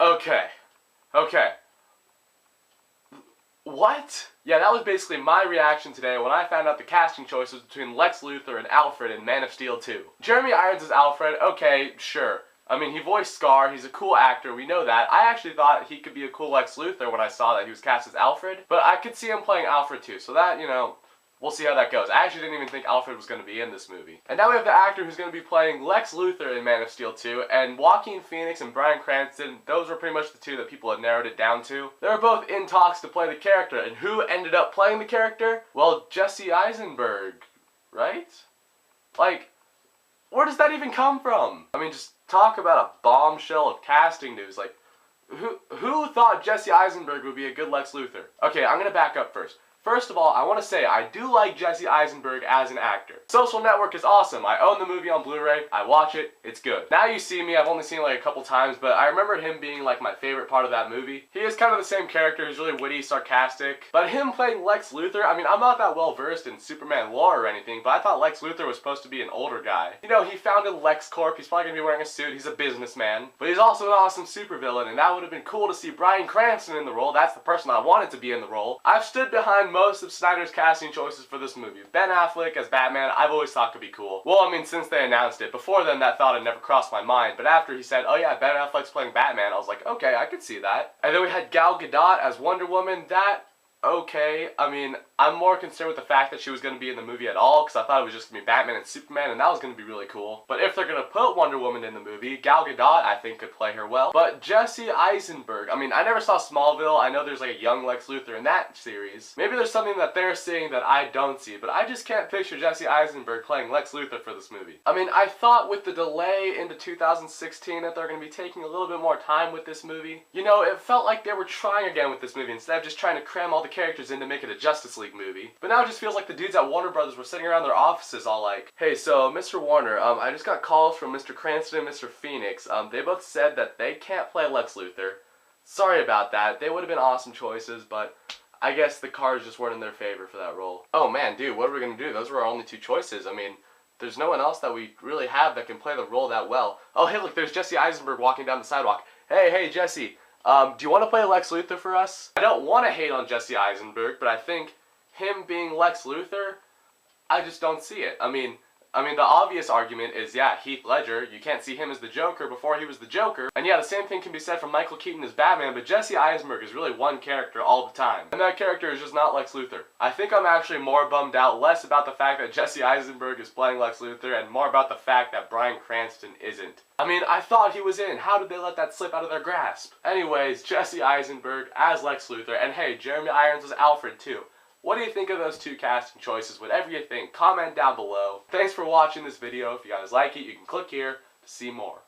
Okay. Okay. What? Yeah, that was basically my reaction today when I found out the casting choice was between Lex Luthor and Alfred in Man of Steel 2. Jeremy Irons as Alfred, okay, sure. I mean, he voiced Scar, he's a cool actor, we know that. I actually thought he could be a cool Lex Luthor when I saw that he was cast as Alfred, but I could see him playing Alfred too, so that, we'll see how that goes. I actually didn't even think Alfred was going to be in this movie. And now we have the actor who's going to be playing Lex Luthor in Man of Steel 2, and Joaquin Phoenix and Bryan Cranston, those were pretty much the two that people had narrowed it down to. They were both in talks to play the character, and who ended up playing the character? Well, Jesse Eisenberg, right? Like, where does that even come from? I mean, just talk about a bombshell of casting news. Like, who thought Jesse Eisenberg would be a good Lex Luthor? Okay, I'm going to back up first. First of all, I want to say I do like Jesse Eisenberg as an actor. Social Network is awesome. I own the movie on Blu-ray. I watch it. It's good. Now You See Me, I've only seen it like a couple times, but I remember him being like my favorite part of that movie. He is kind of the same character. He's really witty, sarcastic. But him playing Lex Luthor, I mean, I'm not that well versed in Superman lore or anything, but I thought Lex Luthor was supposed to be an older guy. You know, he founded LexCorp. He's probably going to be wearing a suit. He's a businessman. But he's also an awesome supervillain, and that would have been cool to see Bryan Cranston in the role. That's the person I wanted to be in the role. I've stood behind most of Snyder's casting choices for this movie. Ben Affleck as Batman, I've always thought could be cool. Well, I mean, since they announced it. Before then, that thought had never crossed my mind. But after he said, oh yeah, Ben Affleck's playing Batman, I was like, okay, I could see that. And then we had Gal Gadot as Wonder Woman. That, okay. I mean, I'm more concerned with the fact that she was going to be in the movie at all, because I thought it was just going to be Batman and Superman, and that was going to be really cool. But if they're going to put Wonder Woman in the movie, Gal Gadot, I think, could play her well. But Jesse Eisenberg, I mean, I never saw Smallville. I know there's like a young Lex Luthor in that series. Maybe there's something that they're seeing that I don't see, but I just can't picture Jesse Eisenberg playing Lex Luthor for this movie. I mean, I thought with the delay into 2016 that they're going to be taking a little bit more time with this movie. You know, it felt like they were trying again with this movie instead of just trying to cram all the characters in to make it a Justice League movie. But now it just feels like the dudes at Warner Brothers were sitting around their offices all like, hey, so Mr. Warner, I just got calls from Mr. Cranston and Mr. Phoenix. They both said that they can't play Lex Luthor. Sorry about that. They would have been awesome choices, but I guess the cards just weren't in their favor for that role. Oh man, dude, what are we gonna do? Those were our only two choices. I mean, there's no one else that we really have that can play the role that well. Oh, hey, look, there's Jesse Eisenberg walking down the sidewalk. Hey, Jesse, do you want to play Lex Luthor for us? I don't want to hate on Jesse Eisenberg, but I think him being Lex Luthor, I just don't see it. I mean, the obvious argument is, yeah, Heath Ledger, you can't see him as the Joker before he was the Joker. And yeah, the same thing can be said for Michael Keaton as Batman, but Jesse Eisenberg is really one character all the time. And that character is just not Lex Luthor. I think I'm actually more bummed out, less about the fact that Jesse Eisenberg is playing Lex Luthor, and more about the fact that Bryan Cranston isn't. I mean, I thought he was in. How did they let that slip out of their grasp? Anyways, Jesse Eisenberg as Lex Luthor, and hey, Jeremy Irons as Alfred too. What do you think of those two casting choices? Whatever you think, comment down below. Thanks for watching this video. If you guys like it, you can click here to see more.